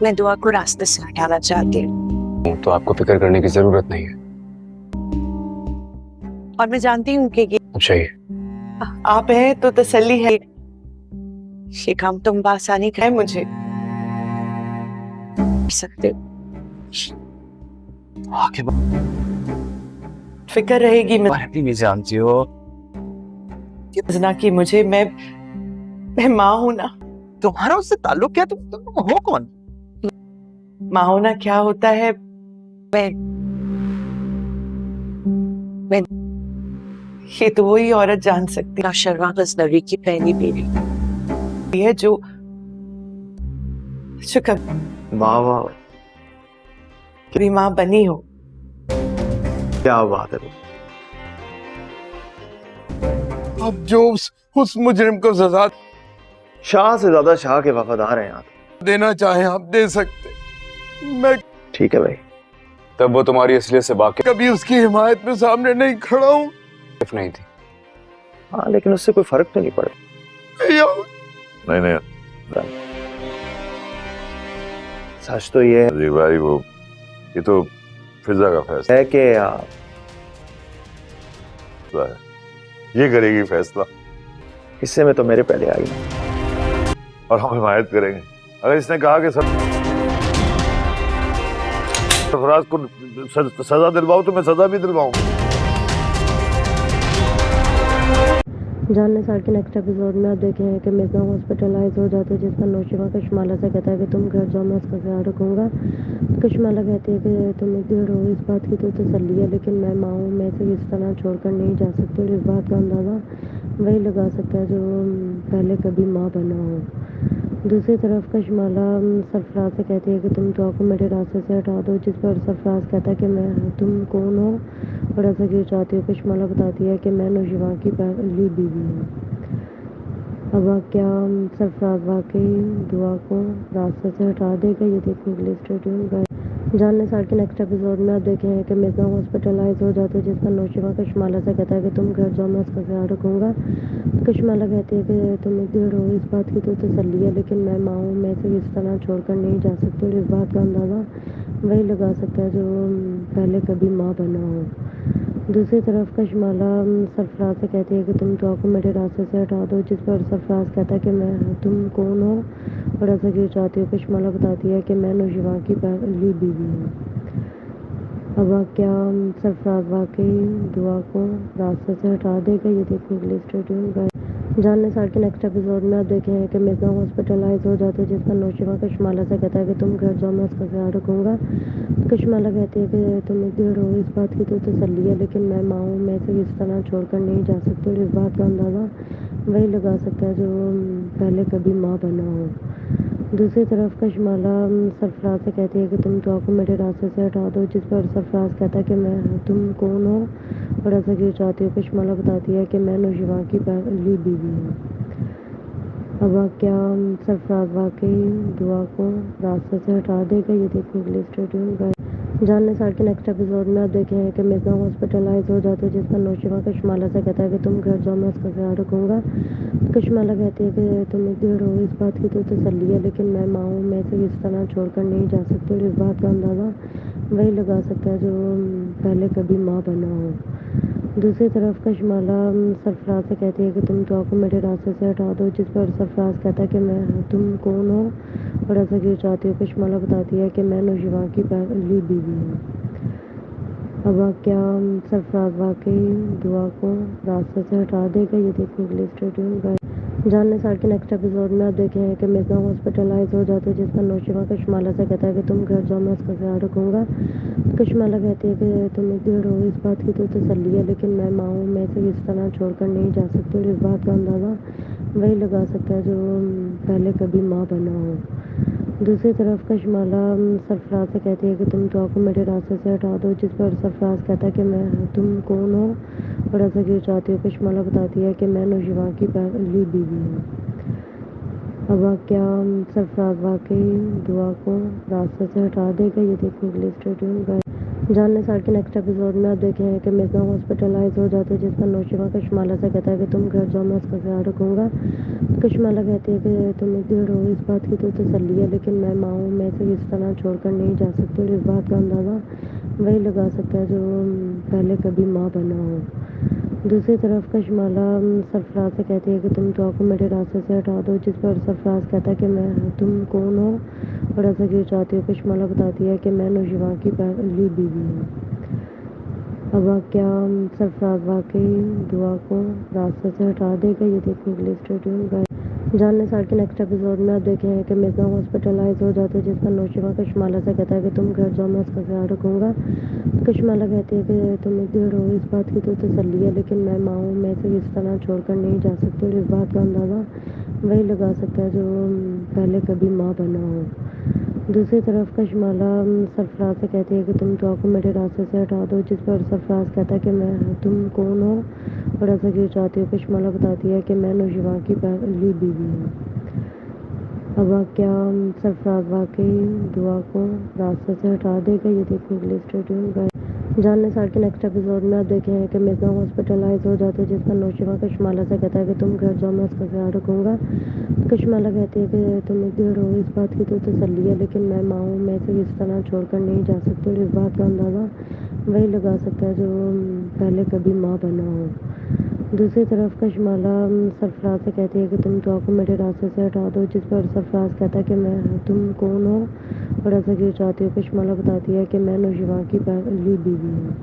मैं दुआ को रास्ते से हटाना चाहती हूँ तो आपको फिक्र करने की जरूरत नहीं है। और मैं जानती हूँ कि अच्छा ही आप हैं तो तसल्ली है। ये काम तुम बासानी है मुझे कर सकते हो। फिक्र रहेगी मैं भी जानती हो की मुझे मैं माँ हूं ना। तुम्हारा उससे ताल्लुक क्या? तुम हो कौन? माँ होना क्या होता है मैं ये तो वही औरत जान सकती है। शर्मा गज़नवी की पहली बेटी है जो कभी वाह वाह, माँ बनी हो। क्या बात है। अब जो उस मुजरिम को सजा शाह से ज्यादा शाह के वफादार हैं आप। देना चाहे आप दे सकते। मैं ठीक है भाई। तब वो तुम्हारी असलियत से वाकिफ कभी उसकी हिमायत में सामने नहीं खड़ा हूँ। नहीं थी। हाँ, लेकिन उससे कोई फर्क तो नहीं पड़ा। नहीं नहीं सच तो ये अजीब भाई, वो ये तो फिजा का फैसला है कि है, ये करेगी फैसला हिस्से में तो मेरे पहले आ गई और हम हिमायत करेंगे। अगर इसने कहा कि सरफराज को सजा दिलवाओ तो मैं सजा भी दिलवाऊंगा। जानने साल के नेक्स्ट एपिसोड में आप देखे हैं कि मिर्जा हॉस्पिटलाइज हो जाते हैं, जिस पर नौशिमा कशमाला से कहता है कि तुम घर जाओ, मैं उसका ख्याल रखूंगा। कशमाला कहती है कि तुम इधर हो, इस बात की तो तसल्ली है, लेकिन मैं माँ हूँ, मैं इसे इस तरह छोड़कर नहीं जा सकती। और इस बात का अंदाज़ा वही लगा सकता है जो पहले कभी माँ बना हो। दूसरी तरफ कशमाला सरफराज से कहती है कि तुम दुआ को मेरे रास्ते से हटा दो, जिस पर सरफराज कहता है कि मैं तुम कौन हो और ऐसा क्यों चाहती हो। कशमाला बताती है कि मैं नौशिमा की पहली बीवी हूँ। अब क्या सरफराज वाकई दुआ को रास्ते से हटा देगा, ये देखने के लिए स्टे ट्यून्ड रहिए। जानने साल के नेक्स्ट एपिसोड में आप देखे हैं कि मिर्जा हॉस्पिटलाइज हो जाते हैं, जिस पर नौशिमा कशमाला से कहता है कि तुम घर जाओ, मैं उसका ख्याल रखूंगा। कशमाला कहती है कि तुम इधर हो, इस बात की तो तसल्ली है, लेकिन मैं माँ हूँ, मैं इसे इस तरह छोड़कर नहीं जा सकती। और इस बात का अंदाज़ा वही लगा सकता है जो पहले कभी माँ बना हो। दूसरी तरफ कशमाला सरफराज से कहती है कि तुम दुआ को मेरे रास्ते से हटा दो, जिस पर सरफराज कहता है कि मैं तुम कौन हो और ऐसा क्यों चाहती हो। कशमाला बताती है कि मैं नौशिमा की पहली बीवी हूँ। अब क्या सरफराज वाकई दुआ को रास्ते से हटा देगा, ये देखने के लिए स्टे ट्यून्ड रहिए। जानने साल के नेक्स्ट एपिसोड में आप देखे हैं कि मिर्जा हॉस्पिटलाइज हो जाते हैं, जिस पर नौशिमा कशमाला से कहता है कि तुम घर जाओ, मैं उसका ख्याल रखूंगा। कशमाला कहती है कि तुम इधर हो, इस बात की तो तसल्ली है, लेकिन मैं माँ हूँ, मैं इसे इस तरह छोड़कर नहीं जा सकती। और इस बात का अंदाज़ा वही लगा सकता है जो पहले कभी माँ बना हो। दूसरी तरफ कशमाला सरफराज से कहती है कि तुम दुआ को मेरे रास्ते से हटा दो, जिस पर सरफराज कहता है कि मैं तुम कौन हो और ऐसा क्यों चाहती हो। कशमाला बताती है कि मैं नौशिमा की पहली बीवी हूँ। अब क्या सरफराज वाकई दुआ को रास्ते से हटा देगा, ये देखने के लिए स्टे ट्यून्ड रहिए। जानने साल के नेक्स्ट एपिसोड में आप देखे हैं कि मिर्जा हॉस्पिटलाइज हो जाते हैं, जिस पर नौशिमा कशमाला से कहता है कि तुम घर जाओ, मैं उसका ख्याल रखूंगा। कशमाला कहती है कि तुम इधर हो, इस बात की तो तसल्ली है, लेकिन मैं माँ हूँ, मैं इसे इस तरह छोड़कर नहीं जा सकती। और इस बात का अंदाज़ा वही लगा सकता है जो पहले कभी माँ बना हो। दूसरी तरफ कशमाला सरफराज से कहती है कि तुम दुआ को मेरे रास्ते से हटा दो, जिस पर सरफराज कहता है कि मैं तुम कौन हो और ऐसा क्यों चाहती हो। कशमाला बताती है कि मैं नौशिमा की पहली बीवी हूँ। अब क्या सरफराज वाकई दुआ को रास्ते से हटा देगा, ये देखने के लिए स्टे ट्यून्ड रहिए। जानने साल के नेक्स्ट एपिसोड में आप देखे हैं कि मिर्जा हॉस्पिटलाइज हो जाते हैं, जिस पर नौशिमा कशमाला से कहता है कि तुम घर जाओ, मैं उसका ख्याल रखूंगा। कशमाला कहती है कि तुम इधर हो, इस बात की तो तसल्ली है, लेकिन मैं माँ हूँ, मैं इसे इस तरह छोड़कर नहीं जा सकती। और इस बात का अंदाज़ा वही लगा सकता है जो पहले कभी माँ बना हो। दूसरी तरफ कशमाला सरफराज से कहती है कि तुम दुआ को मेरे रास्ते से हटा दो, जिस पर सरफराज कहता है कि मैं तुम कौन हो और ऐसा क्यों चाहती हो। कशमाला बताती है कि मैं नौशिमा की पहली बीवी हूँ। अब क्या सरफराज वाकई दुआ को रास्ते से हटा देगा, ये देखने के लिए स्टे ट्यून्ड रहिए। जानने सार के नेक्स्ट एपिसोड में आप देखे हैं कि मिर्जा हॉस्पिटलाइज हो जाते हैं, जिस पर नौशिमा कश्माला से कहता है कि तुम घर जाओ, मैं उसका ख्याल रखूँगा। कश्माला कहती है कि तुम इतनी हो इस बात की तो तसल्ली है, लेकिन मैं माँ हूँ, मैं इसे इस तरह छोड़कर नहीं जा सकती। और इस बात का अंदाज़ा वही लगा सकता है जो पहले कभी माँ बना हो। दूसरी तरफ कश्माला सरफराज से कहती है कि तुम तो को मेरे रास्ते से हटा दो, जिस पर सरफराज कहता है कि मैं तुम कौन हो और ऐसा क्यों चाहती हो। कश्माला बताती है कि मैं नौशिमा की पहली बीवी हूँ। अब क्या सरफराज वाकई दुआ को रास्ते से हटा देगा, ये देखने के लिए स्टे ट्यून्ड। जानने सार के नेक्स्ट एपिसोड में आप देखे हैं कि मिर्जा हॉस्पिटलाइज हो जाते हैं, जिस पर नौशिमा कश्माला से कहता है कि तुम घर जाओ, मैं उसका ख्याल रखूँगा। कश्माला कहती है कि तुम इतनी हो इस बात की तो तसल्ली है, लेकिन मैं माँ हूँ, मैं इसे इस तरह छोड़कर नहीं जा सकती। और इस बात का अंदाज़ा वही लगा सकता है जो पहले कभी माँ बना हो। दूसरी तरफ कश्माला सरफराज से कहती है कि तुम तो को मेरे रास्ते से हटा दो, जिस पर सरफराज कहता है कि मैं तुम कौन हो और ऐसा क्यों चाहती हो। कश्माला बताती है कि मैं नौशिमा की पहली बीवी हूँ। अब क्या सरफराज वाकई दुआ को रास्ते से हटा देगा, ये देखने के लिए स्टे ट्यून्ड। जानने सार के नेक्स्ट एपिसोड में आप देखे हैं कि मिर्जा हॉस्पिटलाइज हो जाते हैं, जिस पर नौशिमा कश्माला से कहता है कि तुम घर जाओ, मैं उसका ख्याल रखूँगा। कश्माला कहती है कि तुम इतनी हो इस बात की तो तसल्ली है, लेकिन मैं माँ हूँ, मैं इसे इस तरह छोड़कर नहीं जा सकती। और इस बात का अंदाज़ा वही लगा सकता है जो पहले कभी माँ बना हो। दूसरी तरफ कश्माला सरफराज से कहती है कि तुम तो को मेरे रास्ते से हटा दो, जिस पर सरफराज कहता है कि मैं तुम कौन हो और ऐसा क्यों चाहती हो। कश्माला बताती है कि मैं नौशिमा की पहली बीवी हूँ।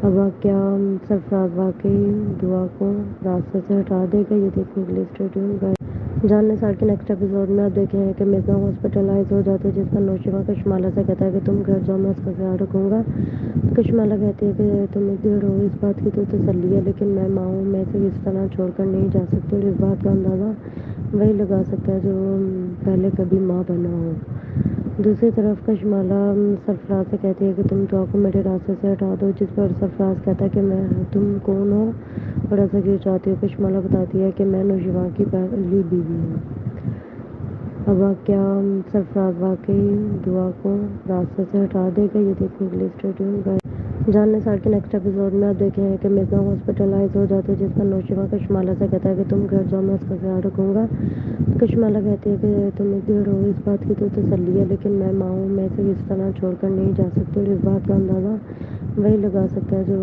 अब क्या सरफराज वाकई दुआ को रास्ते से हटा देगा, ये देखने के लिए स्टे ट्यून्ड। जानने सार के नेक्स्ट एपिसोड में आप देखे हैं कि मिर्जा हॉस्पिटलाइज हो जाते हैं, जिस पर नौशिमा कश्माला से कहता है कि तुम घर जाओ, मैं उसका ख्याल रखूँगा। कश्माला कहती है कि तुम इतनी हो इस बात की तो तसल्ली है, लेकिन मैं माँ हूँ, मैं इसे इस तरह छोड़कर नहीं जा सकती। और इस बात का अंदाज़ा वही लगा सकता है जो पहले कभी माँ बना हो। दूसरी तरफ कश्माला सरफराज से कहती है कि तुम तो को मेरे रास्ते से हटा दो, जिस पर सरफराज कहता है कि मैं तुम कौन हो और ऐसा क्यों चाहती हो। कश्माला बताती है कि मैं नौशिमा की पहली बीवी हूँ। अब क्या सरफराज वाकई दुआ को रास्ते से हटा देगा, ये देखने के लिए स्टे ट्यून्ड। जानने सार के नेक्स्ट एपिसोड में आप देखे हैं कि मिर्जा हॉस्पिटलाइज हो जाते हैं, जिस पर नौशिमा कश्माला से कहता है कि तुम घर जाओ, मैं उसका ख्याल रखूँगा। कश्माला कहती है कि तुम इतनी हो इस बात की तो तसल्ली है, लेकिन मैं माँ हूँ, मैं इसे इस तरह छोड़कर नहीं जा सकती। और इस बात का अंदाज़ा वही लगा सकता है जो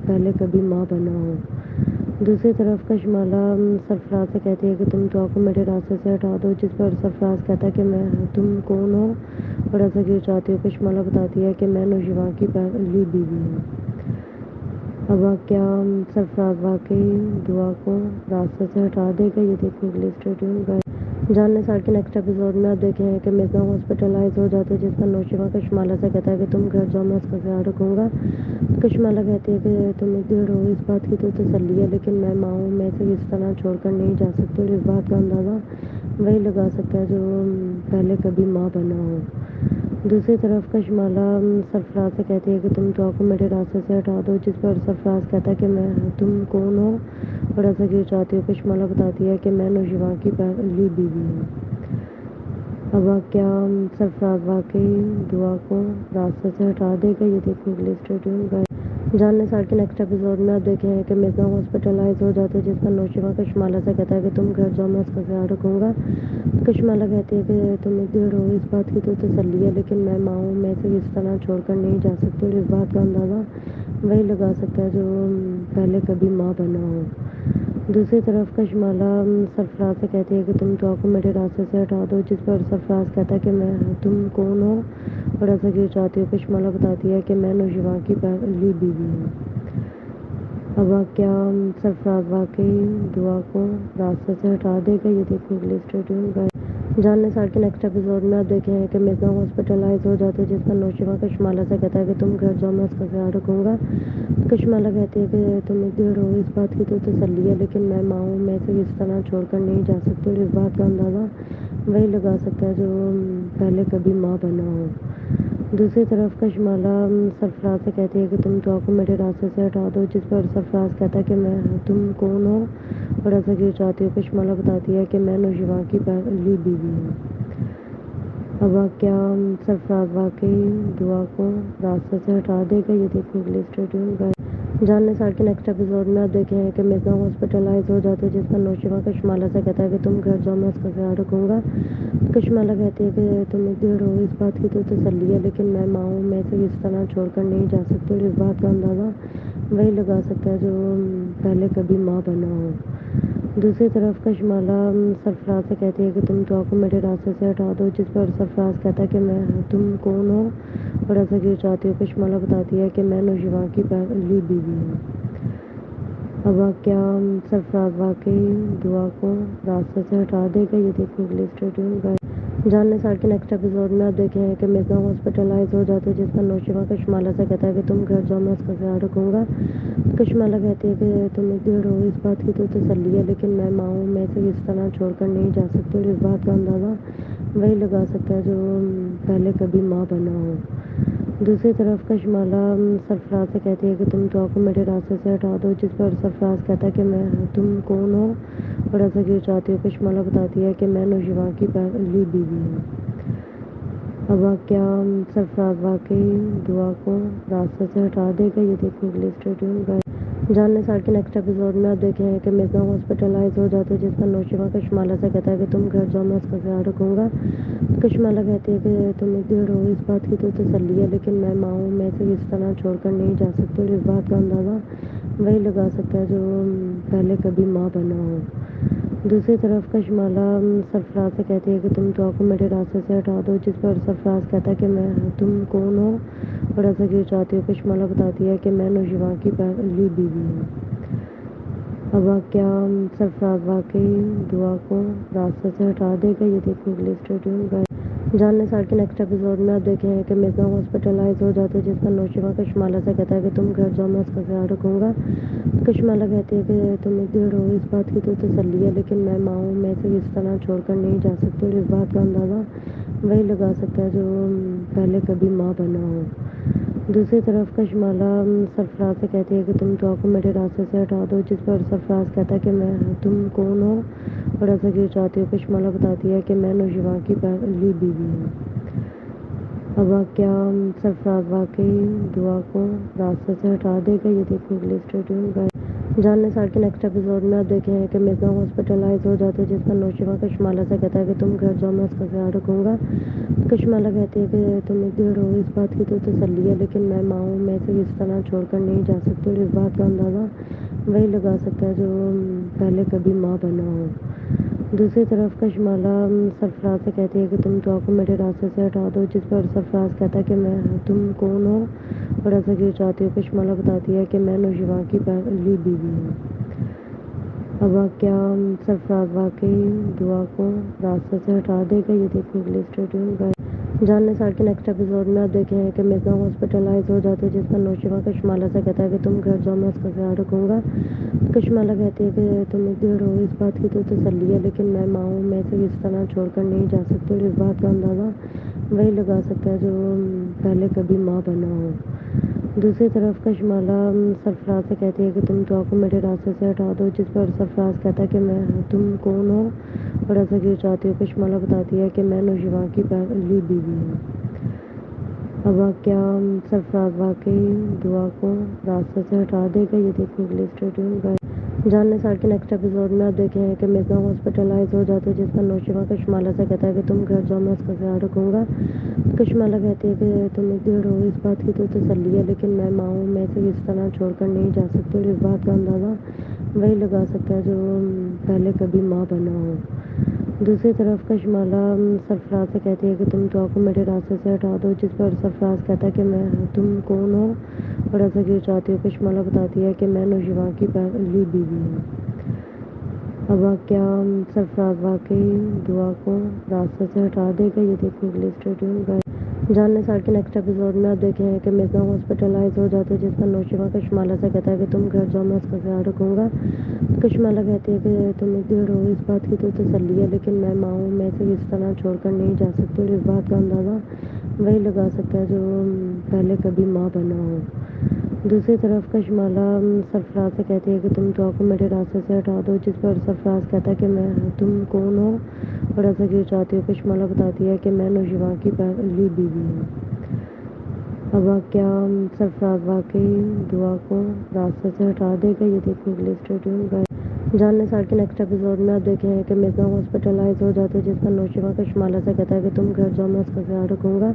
पहले कभी माँ बना हो। दूसरी तरफ कश्माला सरफराज से कहती है कि तुम तो को मेरे रास्ते से हटा दो, जिस पर सरफराज कहता है कि मैं तुम कौन हो और ऐसा क्यों चाहती हो। कश्माला बताती है कि मैं नौशिमा की पहली बीवी हूँ। अब क्या सरफराज वाकई दुआ को रास्ते से हटा देगा, ये देखने के लिए स्टे ट्यून्ड। जानने सार के नेक्स्ट एपिसोड में आप देखे हैं कि मिर्जा हॉस्पिटलाइज हो जाते हैं, जिस पर नौशिमा कश्माला से कहता है कि तुम घर जाओ, मैं उसका ख्याल रखूँगा। कश्माला कहती है कि तुम इतनी हो इस बात की तो तसल्ली है, लेकिन मैं माँ हूँ, मैं इसे इस तरह छोड़कर नहीं जा सकती। और इस बात का अंदाज़ा वही लगा सकता है जो पहले कभी माँ बना हो। दूसरी तरफ कश्माला सरफराज से कहती है कि तुम तो को मेरे रास्ते से हटा दो, जिस पर सरफराज कहता है कि मैं तुम कौन हो और ऐसा क्यों चाहती हो। कश्माला बताती है कि मैं नौशिमा की पहली बीवी हूँ। अब क्या सरफराज वाकई दुआ को रास्ते से हटा देगा, ये देखने के लिए स्टे ट्यून्ड। जानने सार के नेक्स्ट एपिसोड में आप देखे हैं कि मिर्जा हॉस्पिटलाइज हो जाते हैं, जिस पर नौशिमा कश्माला से कहता है कि तुम घर जाओ, मैं उसका ख्याल रखूँगा। कश्माला कहती है कि तुम इतनी हो इस बात की तो तसल्ली है, लेकिन मैं माँ हूँ, मैं इसे इस तरह छोड़कर नहीं जा सकती। और इस बात का अंदाज़ा वही लगा सकता है जो पहले कभी माँ बना हो। दूसरी तरफ कश्माला सरफराज से कहती है कि तुम तो को मेरे रास्ते से हटा दो, जिस पर सरफराज कहता है कि मैं तुम कौन हो और ऐसा क्यों चाहती हो। कश्माला बताती है कि मैं नौशिमा की पहली बीवी हूँ। अब क्या सरफराज वाकई दुआ को रास्ते से हटा देगा, ये देखने के लिए स्टे ट्यून्ड। जानने सार के नेक्स्ट एपिसोड में आप देखे हैं कि मिर्जा हॉस्पिटलाइज हो जाते हैं, जिस पर नौशिमा कश्माला से कहता है कि तुम घर जाओ, मैं उसका ख्याल रखूँगा। कश्माला कहती है कि तुम इतनी हो इस बात की तो तसल्ली है, लेकिन मैं माँ हूँ, मैं इसे इस तरह छोड़कर नहीं जा सकती। और इस बात का अंदाज़ा वही लगा सकता है जो पहले कभी माँ बना हो। दूसरी तरफ कश्माला सरफराज से कहती है कि तुम तो को मेरे रास्ते से हटा दो, जिस पर सरफराज कहता है कि मैं तुम कौन हो और ऐसा क्यों चाहती हो। कश्माला बताती है कि मैं नौशिमा की पहली बीवी हूँ। اب کیا سرفراز واقعی دعا کو راستے سے ہٹا دے گا، یہ دیکھنے کے لیے اسٹے ٹیونڈ رہیں۔ جاننے سار کے نیکسٹ ایپیسوڈ میں آپ دیکھیں ہیں کہ مرزا ہاسپٹلائز ہو جاتے ہیں، جس پر نوشیما کشمالہ سے کہتا ہے کہ تم گھر جاؤ، میں اس کا خیال رکھوں گا۔ کشمالہ کہتی ہے کہ تم ادھر ہو، اس بات کی تو تسلی ہے، لیکن میں ماں ہوں، میں اسے اس طرح چھوڑ کر نہیں جا سکتی، اور اس بات کا اندازہ وہی لگا سکتا ہے جو پہلے کبھی ماں بنا ہو۔ دوسری طرف کشمالہ سرفراز سے کہتی ہے کہ تم دعا کو میرے راستے سے ہٹا دو، جس پر سرفراز کہتا ہے کہ میں تم کون ہو اور ایسا کیوں چاہتی ہو۔ کشمالہ بتاتی ہے کہ میں نوشیما کی پہلی بیوی ہوں۔ اب کیا سرفراز واقعی دعا کو راستے سے ہٹا دے گا، یہ دیکھنے کے لیے اسٹے ٹیونڈ رہیں۔ جاننے سار کے نیکسٹ ایپیسوڈ میں آپ دیکھیں ہیں کہ مرزا ہاسپٹلائز ہو جاتے ہیں، جس پر نوشیما کشمالہ سے کہتا ہے کہ تم گھر جاؤ، میں اس کا خیال رکھوں گا۔ کشمالہ کہتی ہے کہ تم ادھر ہو، اس بات کی تو تسلی ہے، لیکن میں ماں ہوں، میں اسے اس طرح چھوڑ کر نہیں جا سکتی، اور اس بات کا اندازہ وہی لگا سکتا ہے جو پہلے کبھی ماں بنا ہو۔ دوسری طرف کشمالہ سرفراز سے کہتی ہے کہ تم دعا کو میرے راستے سے ہٹا دو، جس پر سرفراز کہتا ہے کہ میں تم کون ہو اور ایسا کیوں چاہتی ہو۔ کشمالہ بتاتی ہے کہ میں نوشیما کی پہلی بیوی ہوں۔ اب کیا سرفراز واقعی دعا کو راستے سے ہٹا دے گا، یہ دیکھنے کے لیے اسٹے ٹیونڈ رہیں۔ جاننے سار کے نیکسٹ ایپیسوڈ میں آپ دیکھیں ہیں کہ مرزا ہاسپٹلائز ہو جاتے ہیں، جس پر نوشیما کشمالہ سے کہتا ہے کہ تم گھر جاؤ، میں اس کا خیال رکھوں گا۔ کشمالہ کہتی ہے کہ تم ادھر ہو، اس بات کی تو تسلی ہے، لیکن میں ماں ہوں، میں اسے اس طرح چھوڑ کر نہیں جا سکتی، اور اس بات کا اندازہ وہی لگا سکتا ہے جو پہلے کبھی ماں بنا ہو۔ دوسری طرف کشمالہ سرفراز سے کہتی ہے کہ تم دعا کو میرے راستے سے ہٹا دو، جس پر سرفراز کہتا ہے کہ میں تم کون ہو اور ایسا کیوں چاہتی ہو۔ کشمالہ بتاتی ہے کہ میں نوشیما کی پہلی بیوی ہوں۔ اب کیا سرفراز واقعی دعا کو راستے سے ہٹا دے گا، یہ دیکھنے کے لیے اسٹے ٹیونڈ رہیں۔ جاننے سار کے نیکسٹ ایپیسوڈ میں آپ دیکھیں ہیں کہ مرزا ہاسپٹلائز ہو جاتے ہیں، جس پر نوشیما کشمالہ سے کہتا ہے کہ تم گھر جاؤ، میں اس کا خیال رکھوں گا۔ کشمالہ کہتی ہے کہ تم ادھر ہو، اس بات کی تو تسلی ہے، لیکن میں ماں ہوں، میں اسے اس طرح چھوڑ کر نہیں جا سکتی، اور اس بات کا اندازہ وہی لگا سکتا ہے جو پہلے کبھی ماں بنا ہو۔ دوسری طرف کشمالہ سرفراز سے کہتی ہے کہ تم دعا کو میرے راستے سے ہٹا دو، جس پر سرفراز کہتا ہے کہ میں تم کون ہو اور ایسا کیوں چاہتی ہو۔ کشمالہ بتاتی ہے کہ میں نوشیما کی پہلی بیوی ہوں۔ اب کیا سرفراز واقعی دعا کو راستے سے ہٹا دے گا، یہ دیکھنے کے لیے اسٹے ٹیونڈ رہیں۔ جاننے سار کے نیکسٹ ایپیسوڈ میں آپ دیکھیں ہیں کہ مرزا ہاسپٹلائز ہو جاتے ہیں، جس پر نوشیما کشمالہ سے کہتا ہے کہ تم گھر جاؤ، میں اس کا خیال رکھوں گا۔ کشمالہ کہتی ہے کہ تم ادھر ہو، اس بات کی تو تسلی ہے، لیکن میں ماں ہوں، میں اسے اس طرح چھوڑ کر نہیں جا سکتی، اور اس بات کا اندازہ وہی لگا سکتا ہے جو پہلے کبھی ماں بنا ہو۔ دوسری طرف کشمالہ سرفراز سے کہتی ہے کہ تم دعا کو میرے راستے سے ہٹا دو، جس پر سرفراز کہتا ہے کہ میں تم کون ہو اور ایسا کیوں چاہتی ہو۔ کشمالہ بتاتی ہے کہ میں نوشیما کی پہلی بیوی ہوں۔ اب کیا سرفراز واقعی دعا کو راستے سے ہٹا دے گا، یہ دیکھنے کے لیے اسٹے ٹیونڈ رہیں۔ جاننے سار کے نیکسٹ ایپیسوڈ میں آپ دیکھیں ہیں کہ مرزا ہاسپٹلائز ہو جاتے ہیں، جس پر نوشیما کشمالہ سے کہتا ہے کہ تم گھر جاؤ، میں اس کا خیال رکھوں گا۔ کشمالہ کہتی ہے کہ تم ادھر ہو، اس بات کی تو تسلی ہے، لیکن میں ماں ہوں، میں اسے اس طرح چھوڑ کر نہیں جا سکتی، اور اس بات کا اندازہ وہی لگا سکتا ہے جو پہلے کبھی ماں بنا ہو۔ دوسری طرف کشمالہ سرفراز سے کہتی ہے کہ تم دعا کو میرے راستے سے ہٹا دو، جس پر سرفراز کہتا ہے کہ میں تم کون ہو اور ایسا کیوں چاہتی ہو۔ کشمالہ بتاتی ہے کہ میں نوشیما کی پہلی بیوی ہوں۔ اب کیا سرفراز واقعی دعا کو راستے سے ہٹا دے گا، یہ دیکھنے کے لیے اسٹے ٹیونڈ رہیں۔ جاننے سار کے نیکسٹ ایپیسوڈ میں آپ دیکھیں ہیں کہ مرزا ہاسپٹلائز ہو جاتے ہیں، جس پر نوشیما کشمالہ سے کہتا ہے کہ تم گھر جاؤ، میں اس کا خیال رکھوں گا۔ کشمالہ کہتی ہے کہ تم ادھر ہو، اس بات کی تو تسلی ہے، لیکن میں ماں ہوں، میں اسے اس طرح چھوڑ کر نہیں جا سکتی، اور اس بات کا اندازہ وہی لگا سکتا ہے جو پہلے کبھی ماں بنا ہو۔ دوسری طرف کشمالہ سرفراز سے کہتی ہے کہ تم دعا کو میرے راستے سے ہٹا دو، جس پر سرفراز کہتا ہے کہ میں تم کون ہو اور ایسا کیوں چاہتی ہو۔ کشمالہ بتاتی ہے کہ میں نوشیما کی پہلی بیوی ہوں۔ اب کیا سرفراز واقعی دعا کو راستے سے ہٹا دے گا، یہ دیکھنے کے لیے اسٹے ٹیونڈ رہیں۔ جاننے سار کے نیکسٹ ایپیسوڈ میں آپ دیکھیں ہیں کہ مرزا ہاسپٹلائز ہو جاتے ہیں، جس پر نوشیما کشمالہ سے کہتا ہے کہ تم گھر جاؤ، میں اس کا خیال رکھوں گا۔ کشمالہ کہتی ہے کہ تم ادھر ہو، اس بات کی تو تسلی ہے، لیکن میں ماں ہوں، میں اسے اس طرح چھوڑ کر نہیں جا سکتی، اور اس بات کا اندازہ وہی لگا سکتا ہے جو پہلے کبھی ماں بنا ہو۔ دوسری طرف کشمالہ سرفراز سے کہتی ہے کہ تم دعا کو میرے راستے سے ہٹا دو، جس پر سرفراز کہتا ہے کہ میں تم کون ہو اور ایسا کیوں چاہتی ہو؟ کشمالہ بتاتی ہے کہ میں نوشیواں کی پہلی بیوی ہوں۔ اب کیا سرفراز واقعی دعا کو راستے سے ہٹا دے گا؟ یہ دیکھنے کے لیے اسٹے ٹیون رہیں۔ جاننے سال کے نیکسٹ ایپیسوڈ میں آپ دیکھیں ہیں کہ مرزا ہاسپٹلائز ہو جاتے ہیں، جس پر نوشیواں کشمالہ سے کہتا ہے کہ تم گھر جاؤ، میں اس کا خیال رکھوں گا۔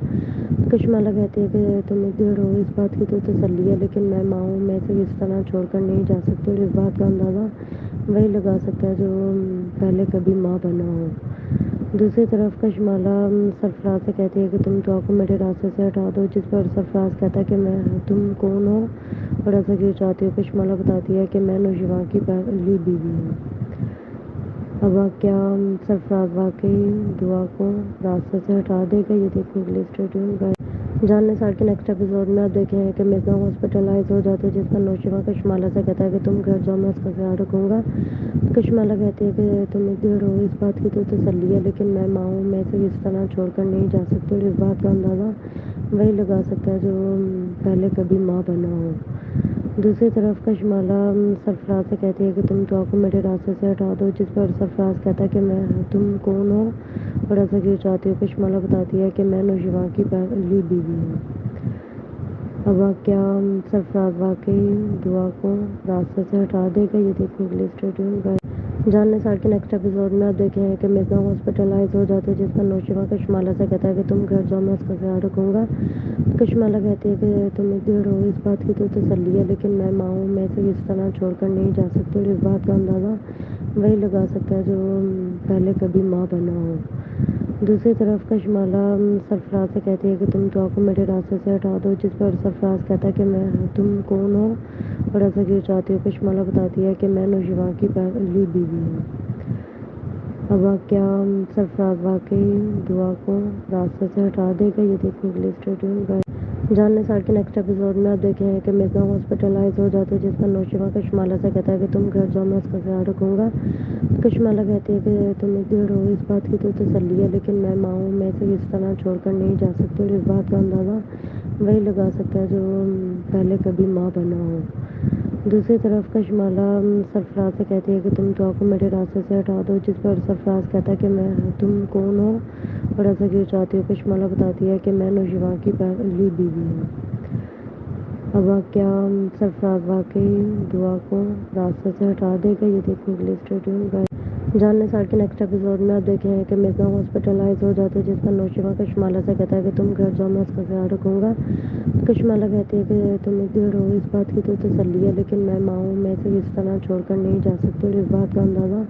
کشمالہ کہتی ہے کہ تم ادھر ہو، اس بات کی تو تسلی ہے، لیکن میں ماں ہوں، میں اسے اس طرح چھوڑ کر نہیں جا سکتی، اور اس بات کا اندازہ وہی لگا سکتا ہے جو پہلے کبھی ماں بنا ہو۔ دوسری طرف کشمالہ سرفراز سے کہتی ہے کہ تم دعا کو میرے راستے سے ہٹا دو، جس پر سرفراز کہتا ہے کہ تم کون ہو اور ایسا کیوں چاہتی ہو؟ کشمالہ بتاتی ہے کہ میں نوشیواں کی پہلی بیوی ہوں۔ اب کیا سرفراز واقعی دعا کو راستے سے ہٹا دے گا؟ یہ دیکھنے کے لیے اسٹے ٹیون رہیں۔ جاننے سال کے نیکسٹ ایپیسوڈ میں آپ دیکھیں ہیں کہ مرزا ہاسپٹلائز ہو جاتے ہیں، جس پر نوشیواں کشمالہ سے کہتا ہے کہ تم گھر جاؤ، میں اس کا خیال رکھوں گا۔ کشمالہ کہتی ہے کہ تم ادھر ہو، اس بات کی تو تسلی ہے، لیکن میں ماں ہوں، میں اسے اس طرح چھوڑ کر نہیں جا سکتی، اور اس بات کا اندازہ وہی لگا سکتا ہے جو پہلے کبھی ماں بنا ہو۔ دوسری طرف کشمالہ سرفراز سے کہتی ہے کہ تم دعا کو میرے راستے سے ہٹا دو، جس پر سرفراز کہتا ہے کہ تم کون ہو اور ایسا کیوں چاہتی ہو؟ کشمالہ بتاتی ہے کہ میں نوشیواں کی پہلی بیوی ہوں۔ اب کیا سرفراز واقعی دعا کو راستے سے ہٹا دے گا؟ یہ دیکھنے کے لیے اسٹے ٹیون رہیں۔ جاننے سال کے نیکسٹ ایپیسوڈ میں آپ دیکھیں ہیں کہ مرزا ہاسپٹلائز ہو جاتے ہیں، جس پر نوشیواں کشمالہ سے کہتا ہے کہ تم گھر جاؤ، میں اس کا خیال رکھوں گا۔ کشمالہ کہتی ہے کہ تم ادھر ہو، اس بات کی تو تسلی ہے، لیکن میں ماں ہوں، میں اسے اس طرح چھوڑ کر نہیں جا سکتی، اور اس بات کا اندازہ وہی لگا سکتا ہے جو پہلے کبھی ماں بنا ہو۔ دوسری طرف کشمالہ سرفراز سے کہتی ہے کہ تم دعا کو میرے راستے سے ہٹا دو، جس پر سرفراز کہتا ہے کہ تم کون ہو اور ایسا کیوں چاہتی ہو؟ کشمالہ بتاتی ہے کہ میں نوشیواں کی پہلی بیوی ہوں۔ اب کیا سرفراز واقعی دعا کو راستے سے ہٹا دے گا؟ یہ دیکھنے کے لیے اسٹے ٹیون رہیں۔ جاننے سال کے نیکسٹ ایپیسوڈ میں آپ دیکھیں ہیں کہ مرزا ہاسپٹلائز ہو جاتے ہیں، جس پر نوشیواں کشمالہ سے کہتا ہے کہ تم گھر جاؤ، میں اس کا خیال رکھوں گا۔ کشمالہ کہتی ہے کہ تم ادھر ہو، اس بات کی تو تسلی ہے، لیکن میں ماں ہوں، میں اسے اس طرح چھوڑ کر نہیں جا سکتی، اور اس بات کا اندازہ وہی لگا سکتا ہے جو پہلے کبھی ماں بنا ہو۔ دوسری طرف کشمالہ سرفراز سے کہتی ہے کہ تم دعا کو میرے راستے سے ہٹا دو، جس پر سرفراز کہتا ہے کہ تم کون ہو اور ایسا کیوں چاہتی ہو؟ کشمالہ بتاتی ہے کہ میں نوشیواں کی پہلی بیوی ہوں۔ اب کیا سرفراز واقعی دعا کو راستے سے ہٹا دے گا؟ یہ دیکھنے کے لیے اسٹے ٹیون رہیں۔ جاننے سال کے نیکسٹ ایپیسوڈ میں آپ دیکھیں ہیں کہ مرزا ہاسپٹلائز ہو جاتے ہیں، جس پر نوشیواں کشمالہ سے کہتا ہے کہ تم گھر جاؤ، میں اس کا خیال رکھوں گا۔ کشمالہ کہتی ہے کہ تم ادھر ہو، اس بات کی تو تسلی ہے، لیکن میں ماں ہوں، میں اسے اس طرح چھوڑ کر نہیں جا سکتی، اور اس بات کا اندازہ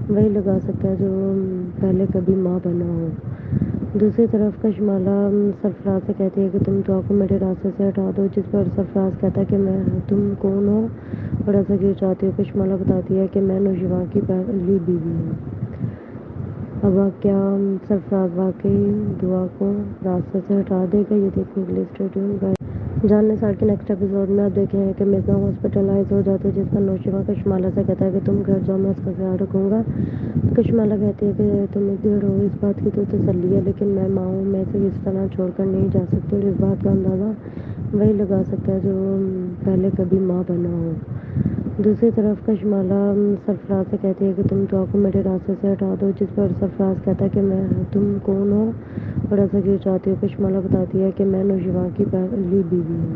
وہی لگا سکتا ہے جو پہلے کبھی ماں بنا ہو۔ دوسری طرف کشمالہ سرفراز سے کہتی ہے کہ تم دعا کو میرے راستے سے ہٹا دو، جس پر سرفراز کہتا ہے کہ تم کون ہو اور ایسا کیوں چاہتی ہو؟ کشمالہ بتاتی ہے کہ میں نوشیواں کی پہلی بیوی ہوں۔ اب کیا سرفراز واقعی دعا کو راستے سے ہٹا دے گا؟ یہ دیکھنے کے لیے اسٹے ٹیون رہیں۔ جاننے سال کے نیکسٹ ایپیسوڈ میں آپ دیکھیں ہیں کہ مرزا ہاسپٹلائز ہو جاتے ہیں، جس پر نوشیواں کشمالہ سے کہتا ہے کہ تم گھر جاؤ، میں اس کا خیال رکھوں گا۔ کشمالہ کہتی ہے کہ تم ادھر ہو، اس بات کی تو تسلی ہے، لیکن میں ماں ہوں، میں اسے اس طرح چھوڑ کر نہیں جا سکتی، اور اس بات کا اندازہ وہی لگا سکتا ہے جو پہلے کبھی ماں بنا ہو۔ دوسری طرف کشمالہ سرفراز سے کہتی ہے کہ تم دعا کو میرے راستے سے ہٹا دو، جس پر سرفراز کہتا ہے کہ تم کون ہو اور ایسا کیوں چاہتی ہو؟ کشمالہ بتاتی ہے کہ میں نوشیواں کی پہلی بیوی ہوں۔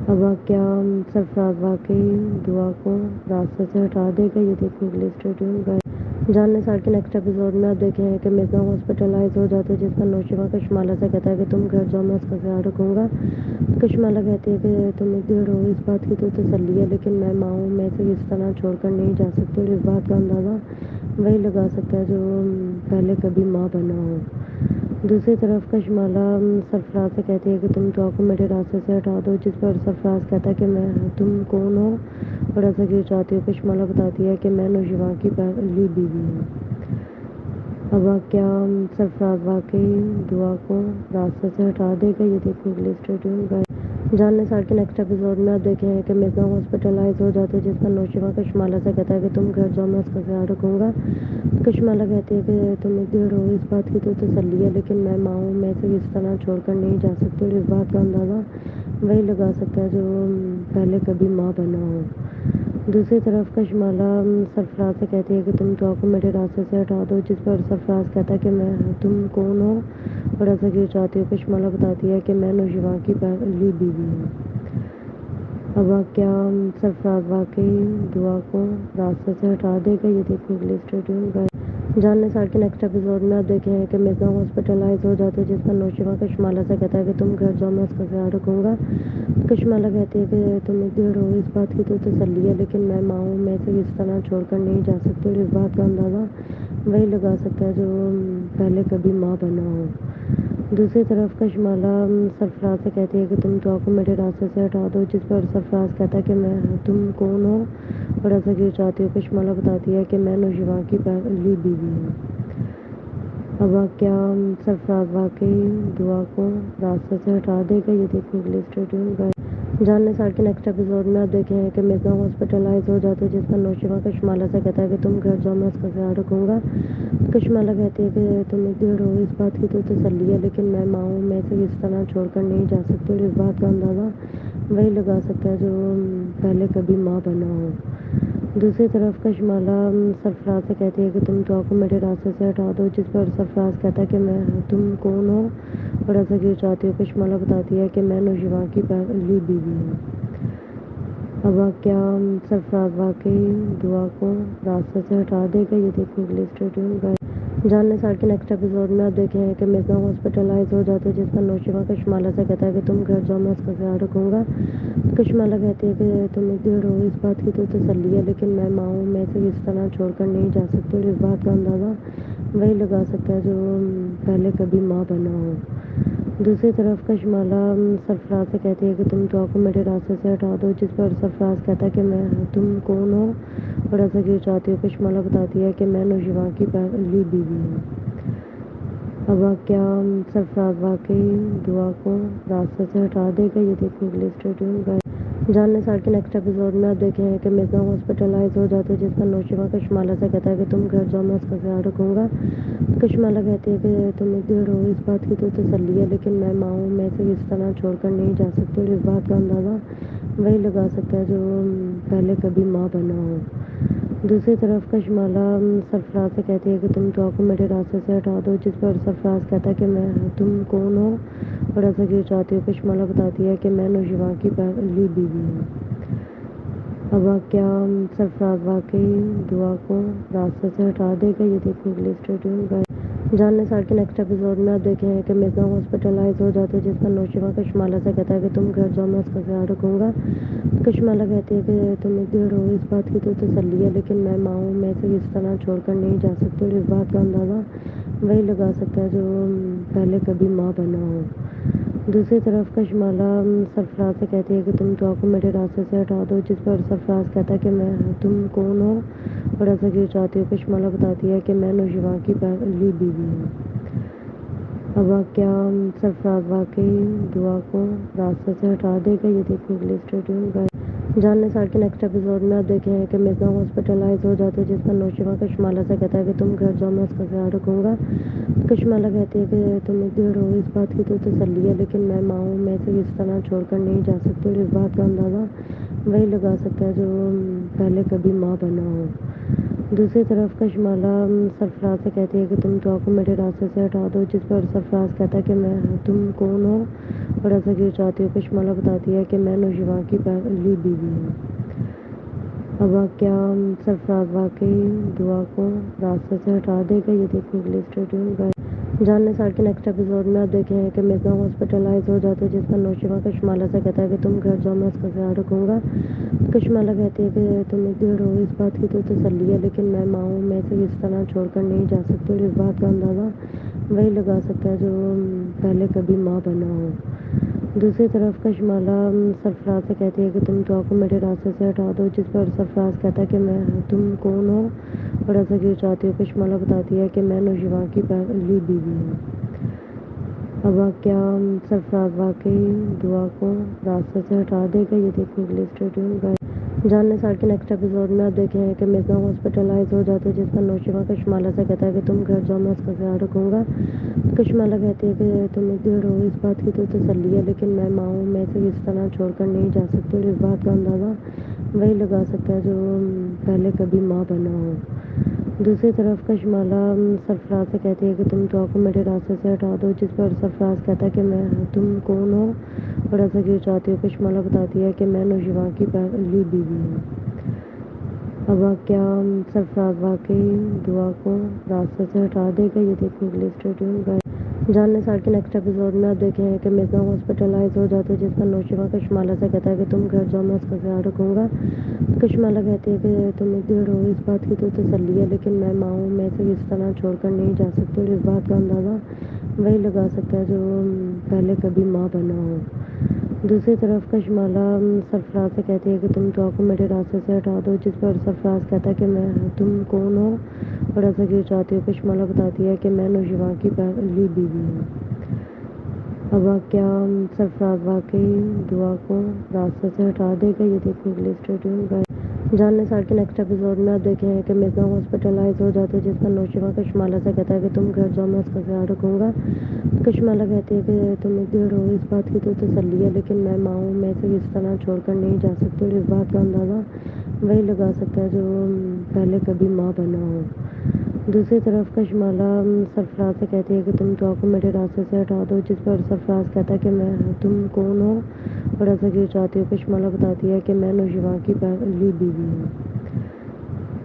اب کیا سرفراز واقعی دعا کو راستے سے ہٹا دے گا؟ یہ دیکھنے کے لیے اسٹے ٹیون رہیں۔ جاننے سال کے نیکسٹ ایپیسوڈ میں آپ دیکھیں ہیں کہ مرزا ہاسپٹلائز ہو جاتے ہیں، جس پر نوشیواں کشمالہ سے کہتا ہے کہ تم گھر جاؤ، میں اس کا خیال رکھوں گا۔ کشمالہ کہتی ہے کہ تم ادھر ہو، اس بات کی تو تسلی ہے، لیکن میں ماں ہوں، میں اسے اس طرح چھوڑ کر نہیں جا سکتی، اور اس بات کا اندازہ وہی لگا سکتا ہے جو پہلے کبھی ماں بنا ہو۔ دوسری طرف کشمالہ سرفراز سے کہتی ہے کہ تم دعا کو میرے راستے سے ہٹا دو، جس پر سرفراز کہتا ہے کہ تم کون ہو اور ایسا کیوں چاہتی ہو؟ کشمالہ بتاتی ہے کہ میں نوشیواں کی پہلی بیوی ہوں۔ اب کیا سرفراز واقعی دعا کو راستے سے ہٹا دے گا؟ یہ دیکھنے کے لیے اسٹے ٹیون رہیں۔ جاننے سال کے نیکسٹ ایپیسوڈ میں آپ دیکھیں ہیں کہ مرزا ہاسپٹلائز ہو جاتے ہیں، جس پر نوشیواں کشمالہ سے کہتا ہے کہ تم گھر جاؤ، میں اس کا خیال رکھوں گا۔ کشمالہ کہتی ہے کہ تم ادھر ہو، اس بات کی تو تسلی ہے، لیکن میں ماں ہوں، میں اسے اس طرح چھوڑ کر نہیں جا سکتی، اور اس بات کا اندازہ وہی لگا سکتا ہے جو پہلے کبھی ماں بنا ہو۔ दूसरी तरफ कशमाला सरफराज से कहती है कि तुम दुआ को मेरे रास्ते से हटा दो, जिस पर सरफराज कहता है कि मैं तुम कौन हो और ऐसा क्यों चाहती हो। कशमाला बताती है कि मैं नौजवान की पहली बीवी हूँ। अब क्या सरफराज वाकई दुआ को रास्ते से हटा देगा, ये देखने के लिए स्टे ट्यून्ड रहिए। जानने साल के नेक्स्ट एपिसोड में आप देखे हैं कि मिर्जा हॉस्पिटलाइज हो जाते हैं, जिस पर नौशिमा कशमाला से कहता है कि तुम घर जाओ, मैं उसका ख्याल रखूँगा। कशमाला कहती है कि तुम इधर हो, इस बात की तो तसल्ली है, लेकिन मैं माँ हूँ, मैं इसे इस तरह छोड़कर नहीं जा सकती। और इस बात का अंदाज़ा वही लगा सकता है जो पहले कभी माँ बना हो। दूसरी तरफ कशमाला सरफराज से कहती है कि तुम दुआ को मेरे रास्ते से हटा दो, जिस पर सरफराज कहता है कि मैं तुम कौन हो और ऐसा क्यों चाहती हो। कशमाला बताती है कि मैं नौजवान की पहली बीवी हूँ। अब क्या सरफराज वाकई दुआ को रास्ते से हटा देगा, ये देखने के लिए स्टे ट्यून्ड रहिए। जानने साल के नेक्स्ट एपिसोड में आप देखे हैं कि मिर्जा हॉस्पिटलाइज हो जाते हैं, जिस पर नौशिमा कशमाला से कहता है कि तुम घर जाओ, मैं उसका ख्याल रखूँगा। कशमाला कहती है कि तुम इधर हो, इस बात की तो तसल्ली है, लेकिन मैं माँ हूँ, मैं इसे इस तरह छोड़कर नहीं जा सकती। और इस बात का अंदाज़ा वही लगा सकता है जो पहले कभी माँ बना हो। दूसरी तरफ कशमाला सरफराज से कहती है कि तुम दुआ को मेरे रास्ते से हटा दो, जिस पर सरफराज कहता है कि मैं तुम कौन हो और ऐसा क्यों चाहती हो। कशमाला बताती है कि मैं नौजवान की पहली बीवी हूँ। अब क्या सरफराज वाकई दुआ को रास्ते से हटा देगा, ये देखने के लिए स्टे ट्यून्ड रहिए। जानने साल के नेक्स्ट एपिसोड में आप देखे हैं कि मिर्जा हॉस्पिटलाइज हो जाते हैं, जिस पर नौशिमा कशमाला से कहता है कि तुम घर जाओ, मैं उसका ख्याल रखूँगा। कशमाला कहती है कि तुम इधर हो, इस बात की तो तसल्ली है, लेकिन मैं माँ हूँ, मैं इसे इस तरह छोड़कर नहीं जा सकती। और इस बात का अंदाज़ा वही लगा सकता है जो पहले कभी माँ बना हो। दूसरी तरफ कशमाला सरफराज से कहती है कि तुम दुआ को मेरे रास्ते से हटा दो, जिस पर सरफराज कहता है कि मैं तुम कौन हो और ऐसा क्यों चाहती हो। कशमाला बताती है कि मैं नौजवान की पहली बीवी हूँ। अब क्या सरफराज वाकई दुआ को रास्ते से हटा देगा, ये देखने के लिए स्टे ट्यून्ड रहिए। जानने साल के नेक्स्ट एपिसोड में आप देखे हैं कि मिर्जा हॉस्पिटलाइज हो जाते हैं, जिस पर नौशिमा कशमाला से कहता है कि तुम घर जाओ, मैं उसका ख्याल रखूँगा। कशमाला कहती है कि तुम इधर हो, इस बात की तो तसल्ली है, लेकिन मैं माँ हूँ, मैं इसे इस तरह छोड़कर नहीं जा सकती। और इस बात का अंदाज़ा वही लगा सकता है जो पहले कभी माँ बना हो। दूसरी तरफ कशमाला सरफराज से कहती है कि तुम दुआ को मेरे रास्ते से हटा दो, जिस पर सरफराज कहता है कि मैं तुम कौन हो और ऐसा क्यों चाहती हो। कशमाला बताती है कि मैं नौजवान की पहली बीवी हूँ। अब क्या सरफराज वाकई दुआ को रास्ते से हटा देगा, ये देखने के लिए स्टे ट्यून्ड रहिए। जानने साल के नेक्स्ट एपिसोड में आप देखे हैं कि मिर्जा हॉस्पिटलाइज हो जाते हैं, जिस पर नौशिमा कशमाला से कहता है कि तुम घर जाओ, मैं उसका ख्याल रखूँगा। कशमाला कहती है कि तुम इधर हो, इस बात की तो तसल्ली है, लेकिन मैं माँ हूँ, मैं इसे इस तरह छोड़कर नहीं जा सकती। और इस बात का अंदाज़ा वही लगा सकता है जो पहले कभी माँ बना हो। दूसरी तरफ कशमाला सरफराज से कहती है कि तुम दुआ को मेरे रास्ते से हटा दो, जिस पर सरफराज कहता है कि मैं तुम कौन हो और ऐसा क्यों चाहती हो। कशमाला बताती है कि मैं नौजवान की पहली बीवी हूँ। अब क्या सरफराज वाकई दुआ को रास्ते से हटा देगा, ये देखने के लिए स्टे ट्यून्ड रहिए। जानने साल के नेक्स्ट एपिसोड में आप देखे हैं कि मिर्जा हॉस्पिटलाइज हो जाते हैं, जिस पर नौशिमा कशमाला से कहता है कि तुम घर जाओ, मैं उसका ख्याल रखूँगा। कशमाला कहती है कि तुम इधर हो, इस बात की तो तसल्ली है, लेकिन मैं माँ हूँ, मैं इसे इस तरह छोड़कर नहीं जा सकती। और इस बात का अंदाज़ा वही लगा सकता है जो पहले कभी माँ बना हो। दूसरी तरफ कशमाला सरफराज से कहती है कि तुम दुआ को मेरे रास्ते से हटा दो, जिस पर सरफराज कहता है कि मैं तुम कौन हो और ऐसा क्यों चाहती हो। कशमाला बताती है कि मैं नौजवान की पहली बीवी हूँ। अब क्या सरफराज वाकई दुआ को रास्ते से हटा देगा, ये देखने के लिए स्टे ट्यून्ड रहिए। जानने साल के नेक्स्ट एपिसोड में आप देखे हैं कि मिर्जा हॉस्पिटलाइज हो जाते हैं, जिस पर नौशिमा कशमाला से कहता है कि तुम घर जाओ, मैं उसका ख्याल रखूँगा। कशमाला कहती है कि तुम इधर हो, इस बात की तो तसल्ली है, लेकिन मैं माँ हूँ, मैं इसे इस तरह छोड़कर नहीं जा सकती। और इस बात का अंदाज़ा वही लगा सकता है जो पहले कभी माँ बना हो। दूसरी तरफ कशमाला सरफराज से कहती है कि तुम दुआ को मेरे रास्ते से हटा दो, जिस पर सरफराज कहता है कि मैं तुम कौन हो और ऐसा क्यों चाहती हो। कशमाला बताती है कि मैं नौजवान की पहली बीवी हूँ। अब क्या सरफराज वाकई दुआ को रास्ते से हटा देगा, ये देखने के लिए स्टे ट्यून्ड रहिए। जानने साल के नेक्स्ट एपिसोड में आप देखे हैं कि मिर्जा हॉस्पिटलाइज हो जाते हैं, जिस पर नौशिमा कशमाला से कहता है कि तुम घर जाओ, मैं उसका ख्याल रखूँगा। کشمالہ کہتی ہے کہ تم ادھر ہو، اس بات کی تو تسلی ہے، لیکن میں ماں ہوں، میں اسے اس طرح چھوڑ کر نہیں جا سکتی، اور اس بات کا اندازہ وہی لگا سکتا ہے جو پہلے کبھی ماں بنا ہو۔ دوسری طرف کشمالہ سرفراز سے کہتی ہے کہ تم دعا کو میرے راستے سے ہٹا دو، جس پر سرفراز کہتا ہے کہ تم کون ہو اور ایسا کیوں چاہتی ہو۔ کشمالہ بتاتی ہے کہ میں نوشیروان کی پہلی بیوی ہوں۔ اب کیا سرفراز واقعی دعا کو راستے سے ہٹا دے گا؟ یہ دیکھنے کے لیے اسٹے ٹیون رہیں۔ جاننے سال کے نیکسٹ ایپیسوڈ میں آپ دیکھیں کہ مرزا ہاسپٹلائز ہو جاتے ہیں، جس پر نوشیروان کشمالہ سے کہتا ہے کہ تم گھر جاؤ، میں اس کا خیال رکھوں گا۔ کشمالہ کہتی ہے کہ تم ادھر ہو، اس بات کی تو تسلی ہے، لیکن میں ماں ہوں، میں اسے اس طرح چھوڑ کر نہیں جا سکتی، اور اس بات کا اندازہ وہی لگا سکتا ہے جو پہلے کبھی ماں بنا ہو۔ دوسری طرف کشمالہ سرفراز سے کہتی ہے کہ تم دعا کو میرے راستے سے ہٹا دو، جس پر سرفراز کہتا ہے کہ تم کون ہو اور ایسا کیوں چاہتی ہو۔ کشمالہ بتاتی ہے کہ میں نوشیروان کی پہلی بیوی ہوں۔ اب کیا سرفراز واقعی دعا کو راستے سے ہٹا دے گا؟ یہ دیکھنے کے لیے اسٹے ٹیون رہیں۔ جاننے سال کے نیکسٹ ایپیسوڈ میں آپ دیکھیں کہ مرزا ہاسپٹلائز ہو جاتے ہیں، جس پر نوشیروان کشمالہ سے کہتا ہے کہ تم گھر جاؤ، میں اس کا خیال رکھوں گا۔ کشمالہ کہتی ہے کہ تم ادھر ہو، اس بات کی تو تسلی ہے، لیکن میں ماں ہوں، میں اسے اس طرح چھوڑ کر نہیں جا سکتی، اور اس بات کا اندازہ وہی لگا سکتا ہے جو پہلے کبھی ماں بنا ہو۔ دوسری طرف کشمالہ سرفراز سے کہتی ہے کہ تم دعا کو میرے راستے سے ہٹا دو، جس پر سرفراز کہتا ہے کہ تم کون ہو اور ایسا کیوں چاہتی ہو۔ کشمالہ بتاتی ہے کہ میں نوشیروان کی پہلی بیوی ہوں۔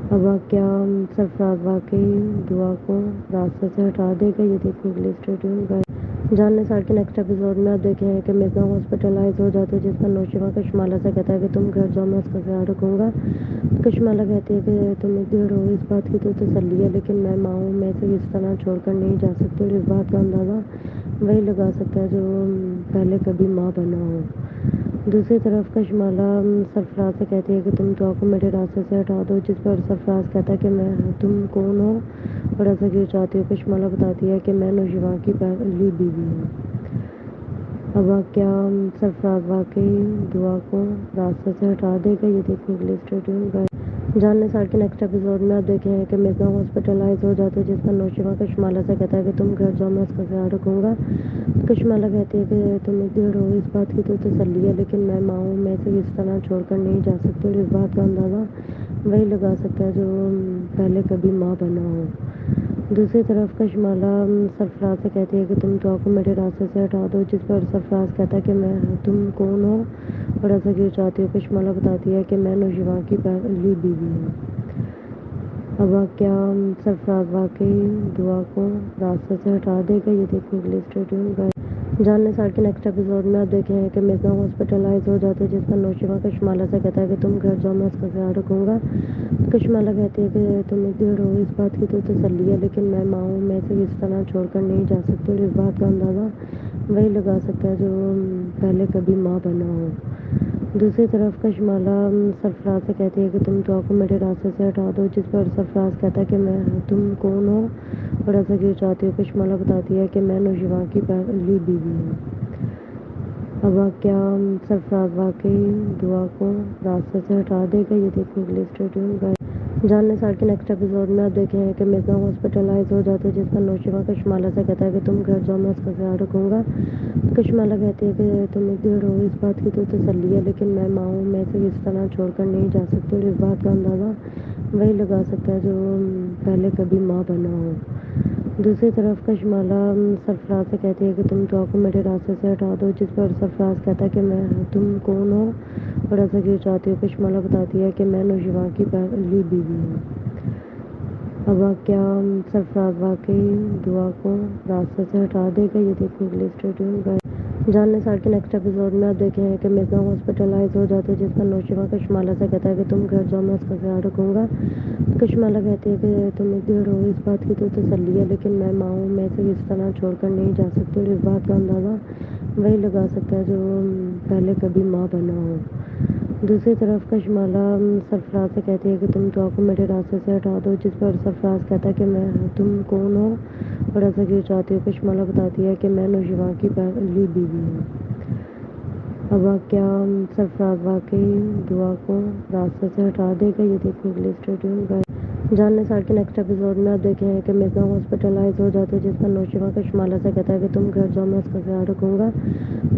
اب کیا سرفراز واقعی دعا کو راستے سے ہٹا دے گا؟ یہ دیکھنے کے لیے اسٹے ٹیون رہیں۔ جاننے سال کے نیکسٹ ایپیسوڈ میں آپ دیکھیں کہ مرزا ہاسپٹلائز ہو جاتے ہیں، جس پر نوشیروان کشمالہ سے کہتا ہے کہ تم گھر جاؤ، میں اس کا خیال رکھوں گا۔ کشمالہ کہتی ہے کہ تم ادھر ہو، اس بات کی تو تسلی ہے، لیکن میں ماں ہوں، میں اسے اس طرح چھوڑ کر نہیں جا سکتی، اور اس بات کا اندازہ وہی لگا سکتا ہے جو پہلے کبھی ماں بنا ہو۔ دوسری طرف کشمالہ سرفراز سے کہتی ہے کہ تم دعا کو میرے راستے سے ہٹا دو، جس پر سرفراز کہتا ہے کہ تم کون ہو اور ایسا کیوں چاہتی ہو۔ کشمالہ بتاتی ہے کہ میں نوشیروان کی پہلی بیوی ہوں۔ اب کیا سرفراز واقعی دعا کو راستے سے ہٹا دے گا؟ یہ دیکھنے کے لیے اسٹے ٹیون رہیں۔ جاننے سال کے نیکسٹ ایپیسوڈ میں آپ دیکھیں کہ مرزا ہاسپٹلائز ہو جاتے ہیں، جس پر نوشیروان کشمالہ سے کہتا ہے کہ تم گھر جاؤ، میں اس کا خیال رکھوں گا۔ کشمالہ کہتی ہے کہ تم ادھر ہو، اس بات کی تو تسلی ہے، لیکن میں ماں ہوں، میں اسے اس طرح چھوڑ کر نہیں جا سکتی، اور اس بات کا اندازہ وہی لگا سکتا ہے جو پہلے کبھی ماں بنا ہو۔ دوسری طرف کشمالہ سرفراز سے کہتی ہے کہ تم دعا کو میرے راستے سے ہٹا دو، جس پر سرفراز کہتا ہے کہ تم کون ہو اور ایسا کیوں چاہتی ہو۔ کشمالہ بتاتی ہے کہ میں نوشیروان کی پہلی بیوی ہوں۔ اب کیا سرفراز واقعی دعا کو راستے سے ہٹا دے گا؟ یہ دیکھنے کے لیے اسٹے ٹیون رہیں۔ جاننے سال کے نیکسٹ ایپیسوڈ میں آپ دیکھیں کہ مرزا ہاسپٹلائز ہو جاتے ہیں، جس پر نوشیروان کشمالہ سے کہتا ہے کہ تم گھر جاؤ، میں اس کا خیال رکھوں گا۔ کشمالہ کہتی ہے کہ تم ادھر ہو، اس بات کی تو تسلی ہے، لیکن میں ماں ہوں، میں اسے اس طرح چھوڑ کر نہیں جا سکتی، اور اس بات کا اندازہ وہی لگا سکتا ہے جو پہلے کبھی ماں بنا ہو۔ دوسری طرف کشمالہ سرفراز سے کہتی ہے کہ تم دعا کو میرے راستے سے ہٹا دو، جس پر سرفراز کہتا ہے کہ تم کون ہو اور ایسا کیوں چاہتی ہو۔ کشمالہ بتاتی ہے کہ میں نوشیروان کی پہلی بیوی ہوں۔ اب کیا سرفراز واقعی دعا کو راستے سے ہٹا دے گا؟ یہ دیکھنے کے لیے اسٹے ٹیون رہیں۔ جاننے سال کے نیکسٹ ایپیسوڈ میں آپ دیکھیں کہ مرزا ہاسپٹلائز ہو جاتے ہیں، جس پر نوشیروان کشمالہ سے کہتا ہے کہ تم گھر جاؤ، میں اس کا خیال رکھوں گا۔ کشمالہ کہتی ہے کہ تم ادھر ہو، اس بات کی تو تسلی ہے، لیکن میں ماں ہوں، میں اسے اس طرح چھوڑ کر نہیں جا سکتی، اور اس بات کا اندازہ وہی لگا سکتا ہے جو پہلے کبھی ماں بنا ہو۔ دوسری طرف کشمالہ سرفراز سے کہتی ہے کہ تم دعا کو میرے راستے سے ہٹا دو، جس پر سرفراز کہتا ہے کہ تم کون ہو اور ایسا کیوں چاہتی ہو۔ کشمالہ بتاتی ہے کہ میں نوشیروان کی پہلی بیوی ہوں۔ اب کیا سرفراز واقعی دعا کو راستے سے ہٹا دے گا؟ یہ دیکھنے کے لیے اسٹے ٹیون رہیں۔ جاننے سال کے نیکسٹ ایپیسوڈ میں آپ دیکھیں کہ مرزا ہاسپٹلائز ہو جاتے ہیں، جس پر نوشیروان کشمالہ سے کہتا ہے کہ تم گھر جاؤ، میں اس کا خیال رکھوں گا۔ کشمالہ کہتی ہے کہ تم ادھر ہو، اس بات کی تو تسلی ہے، لیکن میں ماں ہوں، میں اسے اس طرح چھوڑ کر نہیں جا سکتی، اور اس بات کا اندازہ وہی لگا سکتا ہے جو پہلے کبھی ماں بنا ہو۔ دوسری طرف کشمالہ سرفراز سے کہتی ہے کہ تم دعا کو میرے راستے سے ہٹا دو، جس پر سرفراز کہتا ہے کہ تم کون ہو اور ایسا کیوں چاہتی ہو۔ کشمالہ بتاتی ہے کہ میں نوشیروان کی پہلی بیوی ہوں۔ اب کیا سرفراز واقعی دعا کو راستے سے ہٹا دے گا؟ یہ دیکھنے کے لیے اسٹے ٹیون رہیں۔ जानने सार के नेक्स्ट एपिसोड में आप देखे हैं कि मिर्जा हॉस्पिटलाइज हो जाते हैं, जिस पर नौशिमा कश्माला से कहता है कि तुम घर जाओ, मैं उसका ख्याल रखूँगा।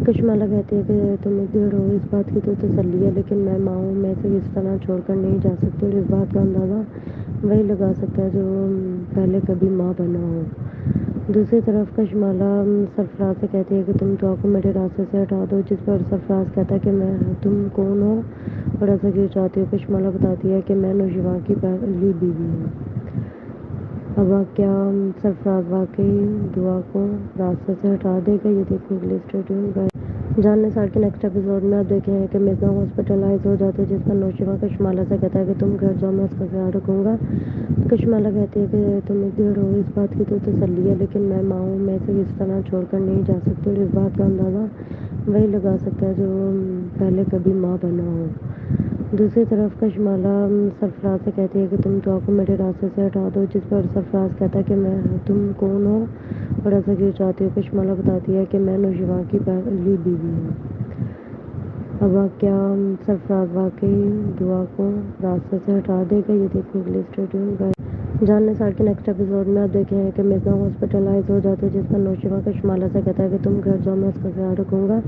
कश्माला कहती है कि तुम इधर हो, इस बात की तो तसल्ली है, लेकिन मैं माँ हूँ, मैं इसे इस तरह छोड़कर नहीं जा सकती। और इस बात का अंदाज़ा वही लगा सकता है जो पहले कभी माँ बना हो। दूसरी तरफ कश्माला सरफराज से कहती है कि तुम दुआ को मेरे रास्ते से हटा दो, जिस पर सरफराज कहता है कि मैं तुम कौन हो और ऐसा क्यों चाहती हो। कश्माला बताती है कि मैं नौशिमा की पहली बीवी हूँ। अब क्या सरफराज वाकई दुआ को रास्ते से हटा देगा, ये देखने के लिए स्टे ट्यून्ड। जानने सार के नेक्स्ट एपिसोड में आप देखे हैं कि मिर्जा हॉस्पिटलाइज हो जाते हैं, जिस पर नौशिमा कश्माला से कहता है कि तुम घर जाओ, मैं उसका ख्याल रखूँगा। कश्माला कहती है कि तुम इधर हो, इस बात की तो तसल्ली है, लेकिन मैं माँ हूँ, मैं इसे इस तरह छोड़कर नहीं जा सकती। और इस बात का अंदाज़ा वही लगा सकता है जो पहले कभी माँ बना हो। दूसरी तरफ कश्माला सरफराज से कहती है कि तुम दुआ को मेरे रास्ते से हटा दो, जिस पर सरफराज कहता है कि मैं तुम कौन हो और ऐसा क्यों चाहती हो। कश्माला बताती है कि मैं नौशिमा की पहली बीवी हूँ। अब क्या सरफराज वाकई दुआ को रास्ते से हटा देगा, ये देखने के लिए स्टे ट्यून्ड। जानने सार के नेक्स्ट एपिसोड में आप देखे हैं कि मिर्जा हॉस्पिटलाइज हो जाते हैं, जिस पर नौशिमा कश्माला से कहता है कि तुम घर जाओ, मैं उसका ख्याल रखूँगा।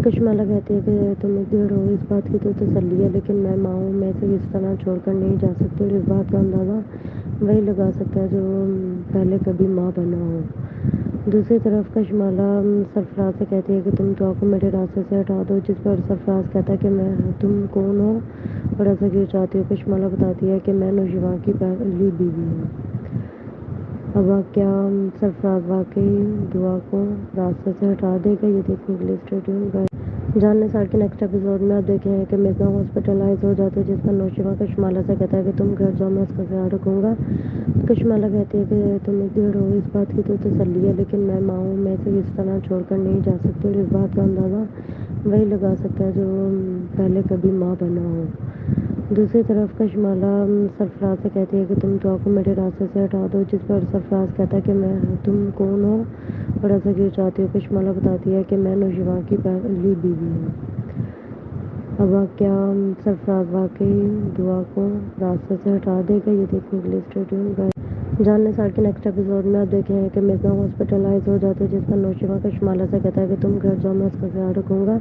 कश्माला कहती है कि तुम इधर हो, इस बात की तो तसल्ली है, लेकिन मैं माँ हूँ, मैं इसे इस तरह छोड़कर नहीं जा सकती। और इस बात का अंदाज़ा वही लगा सकता है जो पहले कभी माँ बना हो। दूसरी तरफ कश्माला सरफराज से कहती है कि तुम दुआ को मेरे रास्ते से हटा दो, जिस पर सरफराज कहता है कि मैं तुम कौन हो और ऐसा क्यों चाहती हो। कश्माला बताती है कि मैं नौशिमा की पहली बीवी हूँ। अब क्या सरफराज वाकई दुआ को रास्ते से हटा देगा, ये देखने के लिए स्टे ट्यून्ड। जानने सार के नेक्स्ट एपिसोड में आप देखे हैं कि मिर्जा हॉस्पिटलाइज हो जाते हैं, जिस पर नौशिमा कश्माला से कहता है कि तुम घर जाओ, मैं उसका ख्याल रखूँगा। कश्माला कहती है कि तुम इधर हो, इस बात की तो तसल्ली है, लेकिन मैं माँ हूँ, मैं इसे इस तरह छोड़कर नहीं जा सकती। और इस बात का अंदाज़ा वही लगा सकता है जो पहले कभी माँ बना हो। दूसरी तरफ कश्माला सरफराज से कहती है कि तुम दुआ को मेरे रास्ते से हटा दो, जिस पर सरफराज कहता है कि मैं तुम कौन हो और ऐसा क्यों चाहती हो। कश्माला बताती है कि मैं नौशिमा की पहली बीवी हूँ। अब क्या सरफराज वाकई दुआ को रास्ते से हटा देगा, ये देखने के लिए स्टे ट्यून्ड। जानने सार के नेक्स्ट एपिसोड में आप देखे हैं कि मिर्जा हॉस्पिटलाइज हो जाते हैं, जिस पर नौशिमा कश्माला से कहता है कि तुम घर जाओ, मैं उसका ख्याल रखूँगा।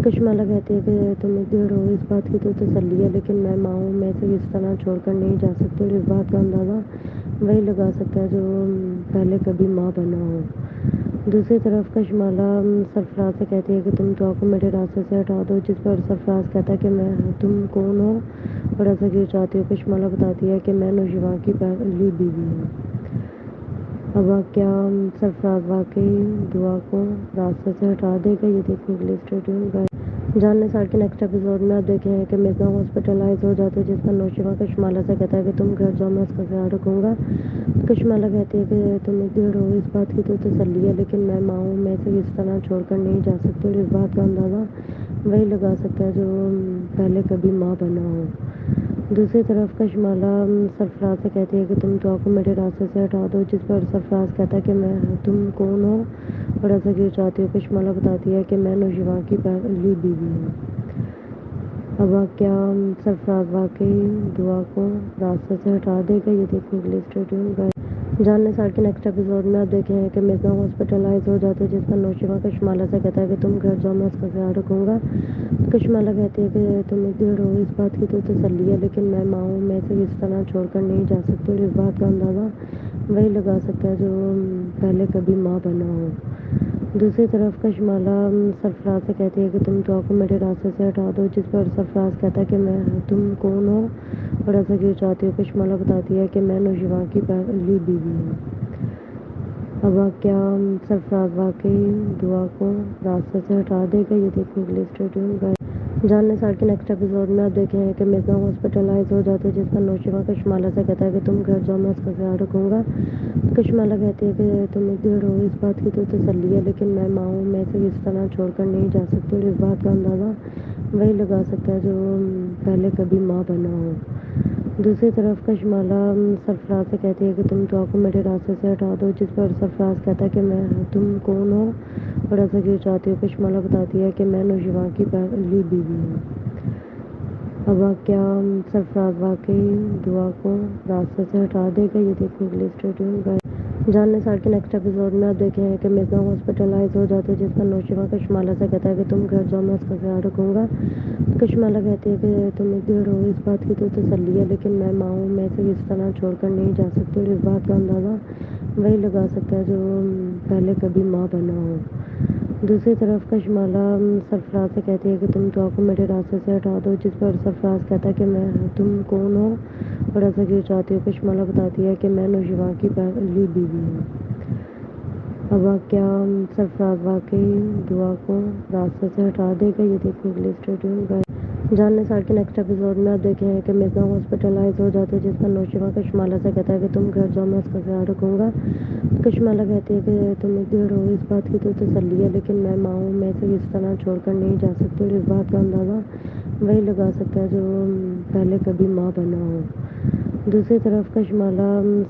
कश्माला कहती है कि तुम इधर हो, इस बात की तो तसल्ली है, लेकिन मैं माँ हूँ, मैं इसे इस तरह छोड़कर नहीं जा सकती। और इस बात का अंदाज़ा वही लगा सकता है जो पहले कभी माँ बना हो। दूसरी तरफ कश्माला सरफराज से कहती है कि तुम दुआ को मेरे रास्ते से हटा दो, जिस पर सरफराज कहता है कि मैं तुम कौन हो और ऐसा क्यों चाहती हो। कश्माला बताती है कि मैं नौशिमा की पहली बीवी हूँ। अब क्या सरफराज वाकई दुआ को रास्ते से हटा देगा, ये देखने के लिए स्टे ट्यून्ड। जानने सार के नेक्स्ट एपिसोड में आप देखे हैं कि मिर्जा हॉस्पिटलाइज हो जाते हैं, जिस पर नौशिमा कश्माला से कहता है कि तुम घर जाओ, मैं उसका ख्याल रखूँगा। कश्माला कहती है कि तुम इधर हो, इस बात की तो तसल्ली है, लेकिन मैं माँ हूँ, मैं इसे इस तरह छोड़कर नहीं जा सकती। और इस बात का अंदाज़ा वही लगा सकता है जो पहले कभी माँ बना हो। दूसरी तरफ कश्माला सरफराज से कहती है कि तुम दुआ को मेरे रास्ते से हटा दो, जिस पर सरफराज कहता है कि मैं तुम कौन हो और ऐसा क्यों चाहती हो। कश्माला बताती है कि मैं नौशिमा की पहली बीवी हूँ। अब क्या सरफराज वाकई दुआ को रास्ते से हटा देगा, ये देखने के लिए स्टे ट्यून्ड। जानने सार के नेक्स्ट एपिसोड में आप देखे हैं कि मिर्जा हॉस्पिटलाइज हो जाते हैं, जिस पर नौशिमा कश्माला से कहता है कि तुम घर जाओ, मैं उसका ख्याल रखूँगा। कश्माला कहती है कि तुम इधर हो, इस बात की तो तसल्ली है, लेकिन मैं माँ हूँ, मैं इसे इस तरह छोड़कर नहीं जा सकती। और इस बात का अंदाज़ा वही लगा सकता है जो पहले कभी माँ बना हो। दूसरी तरफ कश्माला सरफराज से कहती है कि तुम दुआ को मेरे रास्ते से हटा दो, जिस पर सरफराज कहता है कि मैं तुम कौन हो और ऐसा क्यों चाहती हो। कश्माला बताती है कि मैं नौशिमा की पहली बीवी हूँ। अब क्या सरफराज वाकई दुआ को रास्ते से हटा देगा, ये देखने के लिए स्टे ट्यून्ड। जानने सार के नेक्स्ट एपिसोड में आप देखे हैं कि मिर्जा हॉस्पिटलाइज हो जाते हैं, जिस पर नौशिमा कश्माला से कहता है कि तुम घर जाओ, मैं उसका ख्याल रखूँगा। कश्माला कहती है कि तुम इधर हो, इस बात की तो तसल्ली है, लेकिन मैं माँ हूँ, मैं इसे इस तरह छोड़कर नहीं जा सकती। और इस बात का अंदाज़ा वही लगा सकता है जो पहले कभी माँ बना हो। दूसरी तरफ कश्माला सरफराज से कहती है कि तुम दुआ को मेरे रास्ते से हटा दो, जिस पर सरफराज कहता है कि मैं तुम कौन हो और ऐसा क्यों चाहती हो। कश्माला बताती है कि मैं नौशिमा की पहली बीवी हूँ। اب کیا سرفراز واقعی دعا کو راستے سے ہٹا دے گا، یہ دیکھنے کے لیے اسٹے ٹیون رہیں۔ جاننے سار کے نیکسٹ ایپیسوڈ میں آپ دیکھیں کہ مرزا ہاسپٹلائز ہو جاتے ہیں، جس پر نوشیما کشمالہ سے کہتا ہے کہ تم گھر جاؤ، میں اس کا خیال رکھوں گا۔ کشمالہ کہتی ہے کہ تم ادھر ہو، اس بات کی تو تسلی ہے، لیکن میں ماں ہوں، میں اسے اس طرح چھوڑ کر نہیں جا سکتی، اور اس بات کا اندازہ وہی لگا سکتا ہے جو پہلے کبھی ماں بنا ہو۔ دوسری طرف کشمالہ سرفراز سے کہتی ہے کہ تم دعا کو میرے راستے سے ہٹا دو، جس پر سرفراز کہتا ہے کہ تم کون ہو اور ایسا کیوں چاہتی ہو۔ کشمالہ بتاتی ہے کہ میں نوشیما کی پہلی بیوی ہوں۔ اب کیا سرفراز واقعی دعا کو راستے سے ہٹا دے گا، یہ دیکھنے کے لیے اسٹے ٹیون رہیں۔ جاننے سار کے نیکسٹ ایپیسوڈ میں آپ دیکھیں کہ مرزا ہاسپٹلائز ہو جاتے ہیں، جس پر نوشیما کشمالہ سے کہتا ہے کہ تم گھر جاؤ، میں اس کا خیال رکھوں گا۔ کشمالہ کہتی ہے کہ تم ادھر ہو، اس بات کی تو تسلی ہے، لیکن میں ماں ہوں، میں اسے اس طرح چھوڑ کر نہیں جا سکتی، اور اس بات کا اندازہ وہی لگا سکتا ہے جو پہلے کبھی ماں بنا ہو۔ دوسری طرف کشمالہ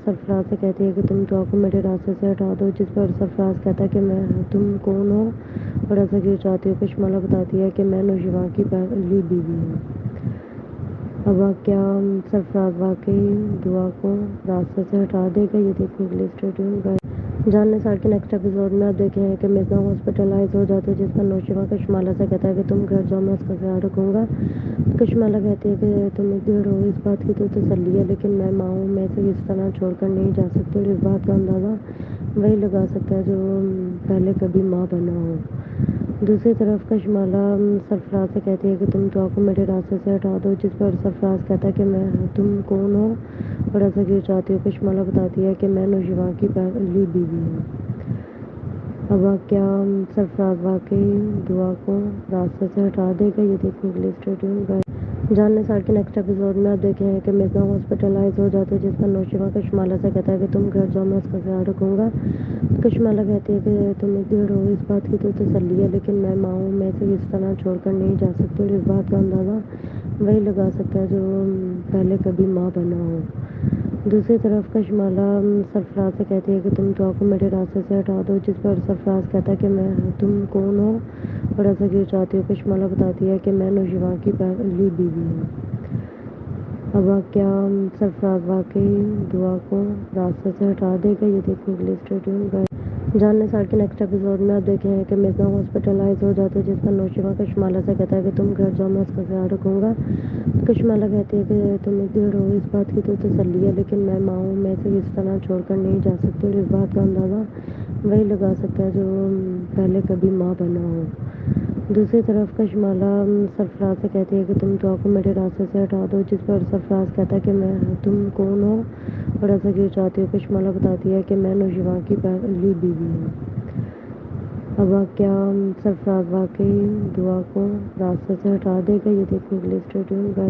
سرفراز سے کہتی ہے کہ تم دعا کو میرے راستے سے ہٹا دو، جس پر سرفراز کہتا ہے کہ تم کون ہو اور ایسا کیوں چاہتی ہو۔ کشمالہ بتاتی ہے کہ میں نوشیما کی پہلی بیوی ہوں۔ اب کیا سرفراز واقعی دعا کو راستے سے ہٹا دے گا، یہ دیکھنے کے لیے اسٹے ٹیون رہیں۔ جاننے سار کے نیکسٹ ایپیسوڈ میں آپ دیکھیں کہ مرزا ہاسپٹلائز ہو جاتے ہیں، جس پر نوشیما کشمالہ سے کہتا ہے کہ تم گھر جاؤ، میں اس کا خیال رکھوں گا۔ کشمالہ کہتی ہے کہ تم ادھر ہو، اس بات کی تو تسلی ہے، لیکن میں ماں ہوں، میں اسے اس طرح چھوڑ کر نہیں جا سکتی، اور اس بات کا اندازہ وہی لگا سکتا ہے جو پہلے کبھی ماں بنا ہو۔ دوسری طرف کشمالہ سرفراز سے کہتی ہے کہ تم دعا کو میرے راستے سے ہٹا دو، جس پر سرفراز کہتا ہے کہ تم کون ہو اور ایسا کیوں چاہتی ہو۔ کشمالہ بتاتی ہے کہ میں نوشیما کی پہلی بیوی ہوں۔ اب کیا سرفراز واقعی دعا کو راستے سے ہٹا دے گا، یہ دیکھنے کے لیے اسٹے ٹیون رہیں۔ جاننے سار کے نیکسٹ ایپیسوڈ میں آپ دیکھیں کہ مرزا ہاسپٹلائز ہو جاتے ہیں، جس پر نوشیما کشمالہ سے کہتا ہے کہ تم گھر جاؤ، میں اس کا خیال رکھوں گا۔ کشمالہ کہتی ہے کہ تم ادھر ہو، اس بات کی تو تسلی ہے، لیکن میں ماں ہوں، میں اسے اس طرح چھوڑ کر نہیں جا سکتی، اور اس بات کا اندازہ وہی لگا سکتا ہے جو پہلے کبھی ماں بنا ہو۔ دوسری طرف کشمالہ سرفراز سے کہتی ہے کہ تم دعا کو میرے راستے سے ہٹا دو، جس پر سرفراز کہتا ہے کہ تم کون ہو اور ایسا کیوں چاہتی ہو۔ کشمالہ بتاتی ہے کہ میں نوشیما کی پہلی بیوی ہوں۔ اب کیا سرفراز واقعی دعا کو راستے سے ہٹا دے گا، یہ دیکھنے کے لیے اسٹے ٹیون رہیں۔ جاننے سار کے نیکسٹ ایپیسوڈ میں آپ دیکھیں کہ مرزا ہاسپٹلائز ہو جاتے ہیں، جس پر نوشیما کشمالہ سے کہتا ہے کہ تم گھر جاؤ، میں اس کا خیال رکھوں گا۔ کشمالہ کہتی ہے کہ تم ادھر ہو، اس بات کی تو تسلی ہے، لیکن میں ماں ہوں، میں اسے اس طرح چھوڑ کر نہیں جا سکتی، اور اس بات کا اندازہ وہی لگا سکتا ہے جو پہلے کبھی ماں بنا ہو۔ دوسری طرف کشمالہ سرفراز سے کہتی ہے کہ تم دعا کو میرے راستے سے ہٹا دو، جس پر سرفراز کہتا ہے کہ تم کون ہو اور ایسا کیوں چاہتی ہو۔ کشمالہ بتاتی ہے کہ میں نوشیما کی پہلی بیوی ہوں۔ اب کیا سرفراز واقعی دعا کو راستے سے ہٹا دے گا، یہ دیکھنے کے لیے اسٹے ٹیون رہیں۔